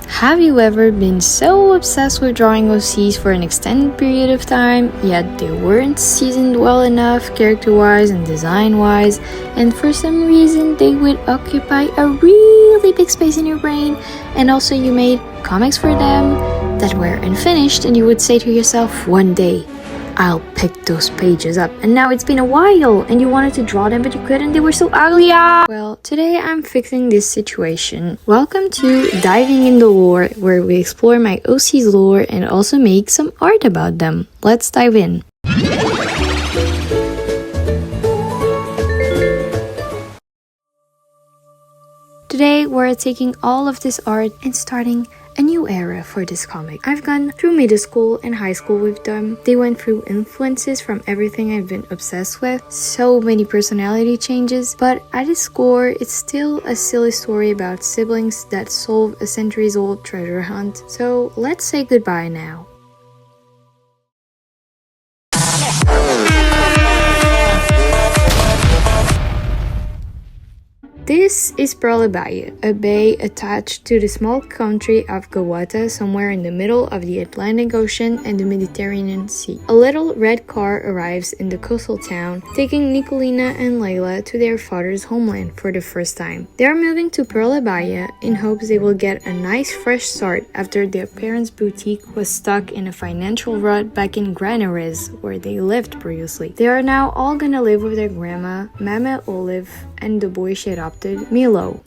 Have you ever been so obsessed with drawing OCs for an extended period of time, yet they weren't seasoned well enough character-wise and design-wise, and for some reason they would occupy a really big space in your brain, and also you made comics for them that were unfinished, and you would say to yourself, one day, I'll pick those pages up, and now it's been a while and you wanted to draw them but you couldn't, they were so ugly. Well, today I'm fixing this situation. Welcome to Diving in the Lore, where we explore my OC's lore and also make some art about them. Let's dive in. Today we're taking all of this art and starting a new era for this comic. I've gone through middle school and high school with them. They went through influences from everything I've been obsessed with, so many personality changes, but at its core, it's still a silly story about siblings that solve a centuries-old treasure hunt. So let's say goodbye now. This is Prolebaya, a bay attached to the small country of Gawata, somewhere in the middle of the Atlantic Ocean and the Mediterranean Sea. A little red car arrives in the coastal town, taking Nicolina and Layla to their father's homeland for the first time. They are moving to Prolebaya in hopes they will get a nice fresh start after their parents' boutique was stuck in a financial rut back in Granaries, where they lived previously. They are now all gonna live with their grandma, Mama Olive, and the boy she adopted, Milo.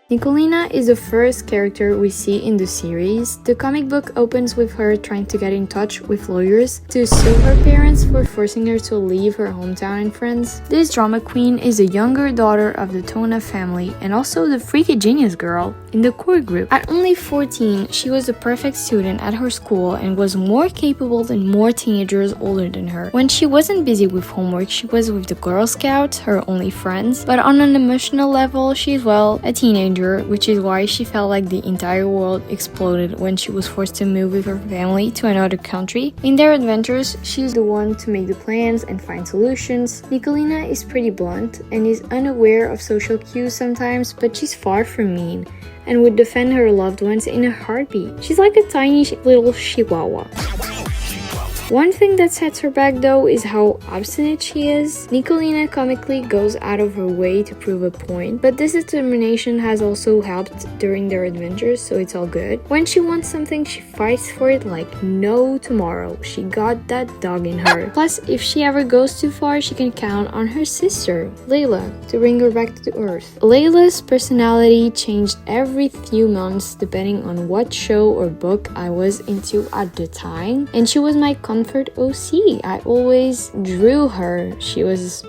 Nicolina is the first character we see in the series. The comic book opens with her trying to get in touch with lawyers to sue her parents for forcing her to leave her hometown and friends. This drama queen is the younger daughter of the Tona family and also the freaky genius girl in the core group. At only 14, she was the perfect student at her school and was more capable than more teenagers older than her. When she wasn't busy with homework, she was with the Girl Scouts, her only friends, but on an emotional level, she's, well, a teenager, which is why she felt like the entire world exploded when she was forced to move with her family to another country. In their adventures, she's the one to make the plans and find solutions. Nicolina is pretty blunt and is unaware of social cues sometimes, but she's far from mean and would defend her loved ones in a heartbeat. She's like a tiny little chihuahua. One thing that sets her back though is how obstinate she is. Nicolina comically goes out of her way to prove a point, but this determination has also helped during their adventures, so it's all good. When she wants something, she fights for it like no tomorrow. She got that dog in her. Plus, if she ever goes too far, she can count on her sister, Layla, to bring her back to Earth. Layla's personality changed every few months depending on what show or book I was into at the time, and she was my comfort OC. I always drew her. She was...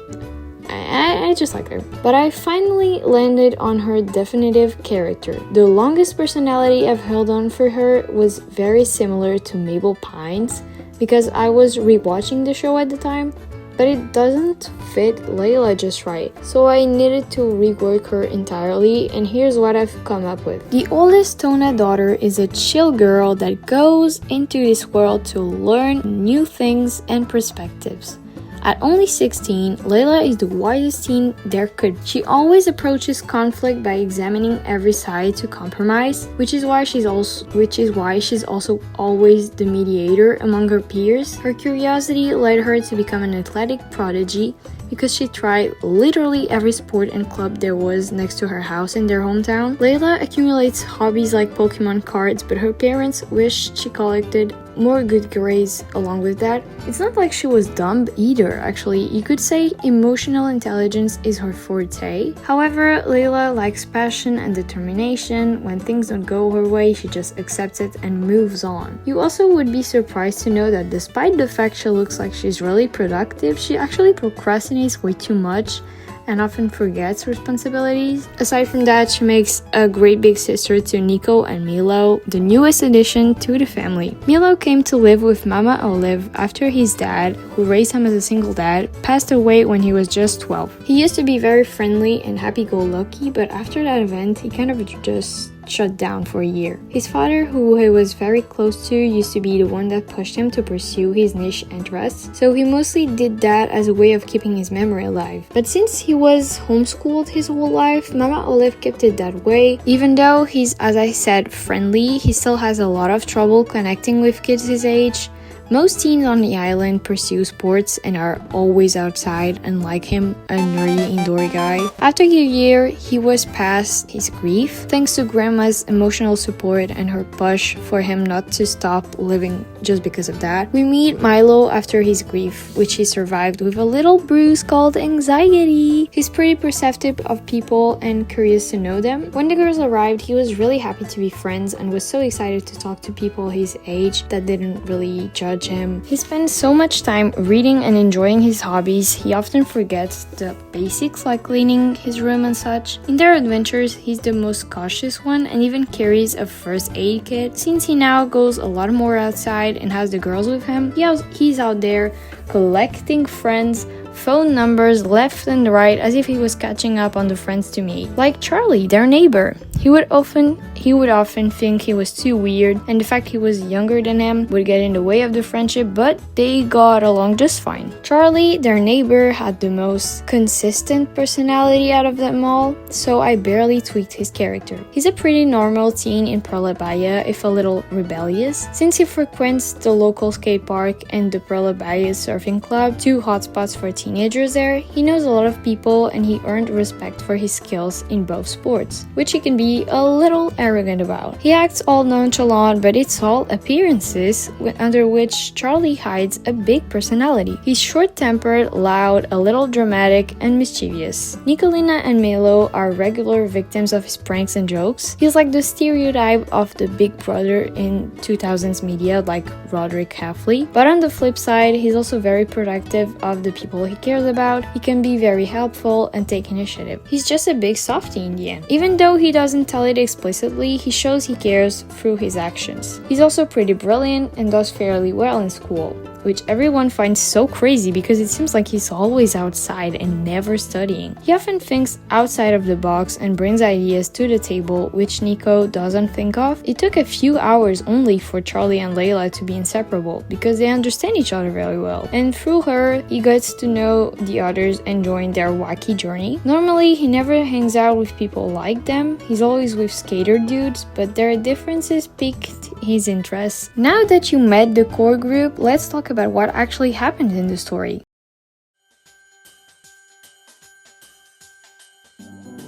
I just like her. But I finally landed on her definitive character. The longest personality I've held on for her was very similar to Mabel Pines, because I was rewatching the show at the time, but it doesn't fit Layla just right. So I needed to rework her entirely, and here's what I've come up with. The oldest Tona daughter is a chill girl that goes into this world to learn new things and perspectives. At only 16, Layla is the wisest teen there could be. She always approaches conflict by examining every side to compromise, which is why she's also always the mediator among her peers. Her curiosity led her to become an athletic prodigy because she tried literally every sport and club there was next to her house in their hometown. Layla accumulates hobbies like Pokemon cards, but her parents wished she collected more good grades along with that. It's not like she was dumb either, actually. You could say emotional intelligence is her forte. However, Layla likes passion and determination. When things don't go her way, she just accepts it and moves on. You also would be surprised to know that despite the fact she looks like she's really productive, she actually procrastinates way too much and often forgets responsibilities. Aside from that, she makes a great big sister to Nico and Milo, the newest addition to the family. Milo came to live with Mama Olive after his dad, who raised him as a single dad, passed away when he was just 12. He used to be very friendly and happy-go-lucky, but after that event, he kind of just shut down for a year. His father, who he was very close to, used to be the one that pushed him to pursue his niche interests, so he mostly did that as a way of keeping his memory alive. But since he was homeschooled his whole life, Mama Olive kept it that way. Even though he's, as I said, friendly, he still has a lot of trouble connecting with kids his age. Most teens on the island pursue sports and are always outside, unlike him, a nerdy indoor guy. After a year, he was past his grief, thanks to Grandma's emotional support and her push for him not to stop living just because of that. We meet Milo after his grief, which he survived with a little bruise called anxiety. He's pretty perceptive of people and curious to know them. When the girls arrived, he was really happy to be friends and was so excited to talk to people his age that didn't really judge him. He spends so much time reading and enjoying his hobbies, he often forgets the basics like cleaning his room and such. In their adventures, he's the most cautious one and even carries a first aid kit. Since he now goes a lot more outside and has the girls with him, he's out there collecting friends, phone numbers left and right as if he was catching up on the friends to meet. Like Charlie, their neighbor. He would often think he was too weird, and the fact he was younger than him would get in the way of the friendship, but they got along just fine. Charlie, their neighbor, had the most consistent personality out of them all, so I barely tweaked his character. He's a pretty normal teen in Perla Bahia, if a little rebellious. Since he frequents the local skate park and the Perla Bahia surfing club, two hotspots for teenagers there, he knows a lot of people and he earned respect for his skills in both sports, which he can be a little arrogant about. He acts all nonchalant, but it's all appearances under which Charlie hides a big personality. He's short-tempered, loud, a little dramatic, and mischievous. Nicolina and Melo are regular victims of his pranks and jokes. He's like the stereotype of the big brother in 2000s media, like Roderick Heffley. But on the flip side, he's also very protective of the people he cares about. He can be very helpful and take initiative. He's just a big softie in the end. Even though he doesn't tell it explicitly, he shows he cares through his actions. He's also pretty brilliant and does fairly well in school, which everyone finds so crazy because it seems like he's always outside and never studying. He often thinks outside of the box and brings ideas to the table, which Nico doesn't think of. It took a few hours only for Charlie and Layla to be inseparable because they understand each other very well, and through her, he gets to know the others and join their wacky journey. Normally, he never hangs out with people like them. He's always with skater dudes, but their differences piqued his interest. Now that you met the core group, let's talk about what actually happened in the story.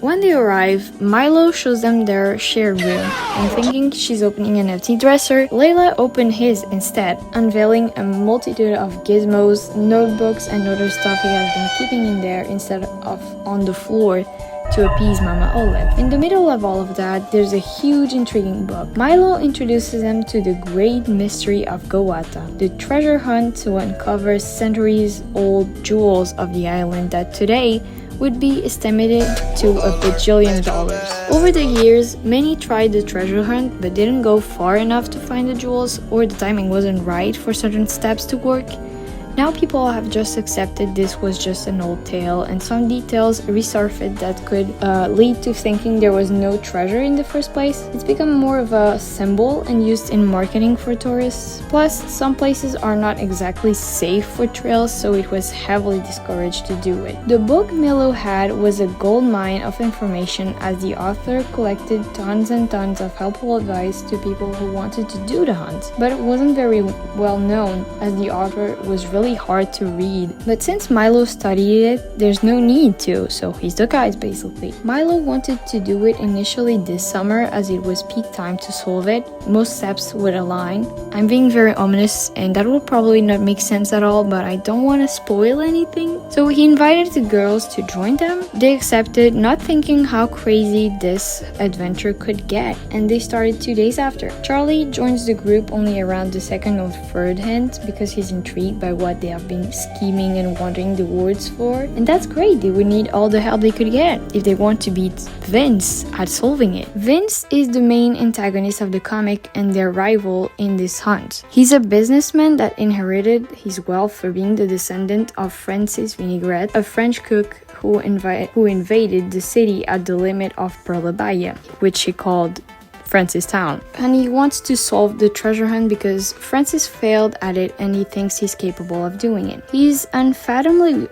When they arrive, Milo shows them their shared room, and thinking she's opening an empty dresser, Layla opened his instead, unveiling a multitude of gizmos, notebooks, and other stuff he has been keeping in there instead of on the floor to appease Mama Olive. In the middle of all of that, there's a huge intriguing book. Milo introduces them to the great mystery of Goata, the treasure hunt to uncover centuries-old jewels of the island that today would be estimated to $1 bajillion. Over the years, many tried the treasure hunt but didn't go far enough to find the jewels, or the timing wasn't right for certain steps to work. Now people have just accepted this was just an old tale, and some details resurfaced that could lead to thinking there was no treasure in the first place. It's become more of a symbol and used in marketing for tourists. Plus, some places are not exactly safe for trails, so it was heavily discouraged to do it. The book Milo had was a gold mine of information, as the author collected tons and tons of helpful advice to people who wanted to do the hunt. But it wasn't very well known, as the author was really hard to read. But since Milo studied it, there's no need to, so he's the guide basically. Milo wanted to do it initially this summer as it was peak time to solve it. Most steps would align. I'm being very ominous and that will probably not make sense at all, but I don't want to spoil anything. So he invited the girls to join them. They accepted, not thinking how crazy this adventure could get, and they started 2 days after. Charlie joins the group only around the second or third hint because he's intrigued by what they have been scheming and wandering the woods for, and that's great. They would need all the help they could get if they want to beat Vince at solving it. Vince is the main antagonist of the comic and their rival in this hunt. He's a businessman that inherited his wealth for being the descendant of Francis Vinaigrette, a French cook who invaded the city at the limit of Perla Bahia, which he called Francis' town. And he wants to solve the treasure hunt because Francis failed at it and he thinks he's capable of doing it. He's unfathomably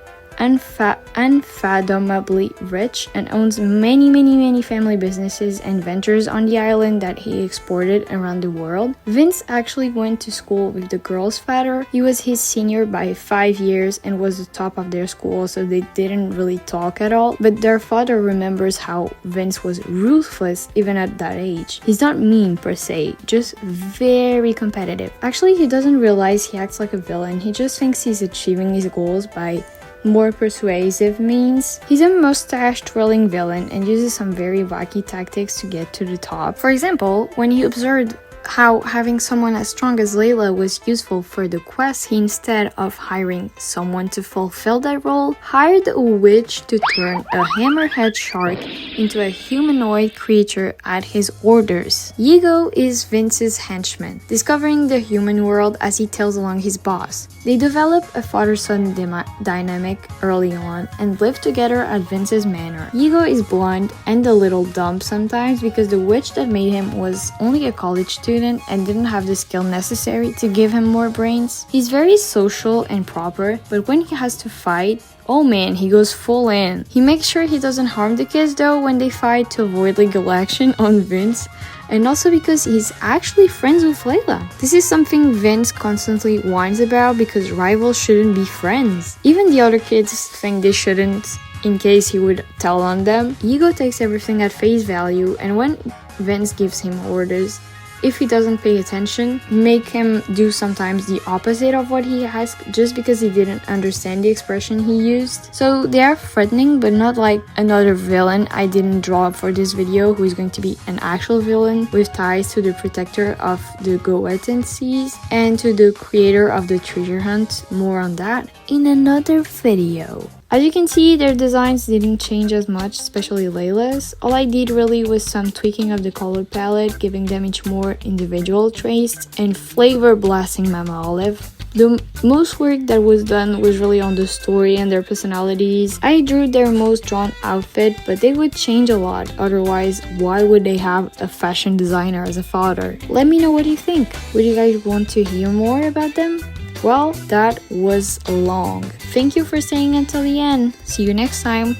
rich and owns many family businesses and ventures on the island that he exported around the world. Vince actually went to school with the girl's father. He was his senior by 5 years and was the top of their school, so they didn't really talk at all. But their father remembers how Vince was ruthless even at that age. He's not mean per se, just very competitive. Actually, he doesn't realize he acts like a villain. He just thinks he's achieving his goals by more persuasive means. He's a mustache-twirling villain and uses some very wacky tactics to get to the top. For example, when he observed how having someone as strong as Layla was useful for the quest, he, instead of hiring someone to fulfill that role, hired a witch to turn a hammerhead shark into a humanoid creature at his orders. Yigo is Vince's henchman, discovering the human world as he tells along his boss. They develop a father-son dynamic early on and live together at Vince's manor. Yigo is blonde and a little dumb sometimes because the witch that made him was only a college student and didn't have the skill necessary to give him more brains. He's very social and proper, but when he has to fight, oh man, he goes full in. He makes sure he doesn't harm the kids though when they fight to avoid legal action on Vince, and also because he's actually friends with Layla. This is something Vince constantly whines about because rivals shouldn't be friends. Even the other kids think they shouldn't in case he would tell on them. Yigo takes everything at face value, and when Vince gives him orders, if he doesn't pay attention, make him do sometimes the opposite of what he asked just because he didn't understand the expression he used. So they are threatening, but not like another villain I didn't draw up for this video who is going to be an actual villain with ties to the protector of the Goetan Seas and to the creator of the treasure hunt. More on that in another video. As you can see, their designs didn't change as much, especially Layla's. All I did really was some tweaking of the color palette, giving them each more individual traits, and flavor blasting Mama Olive. The most work that was done was really on the story and their personalities. I drew their most drawn outfit, but they would change a lot, otherwise why would they have a fashion designer as a father? Let me know what you think. Would you guys want to hear more about them? Well, that was long. Thank you for staying until the end. See you next time.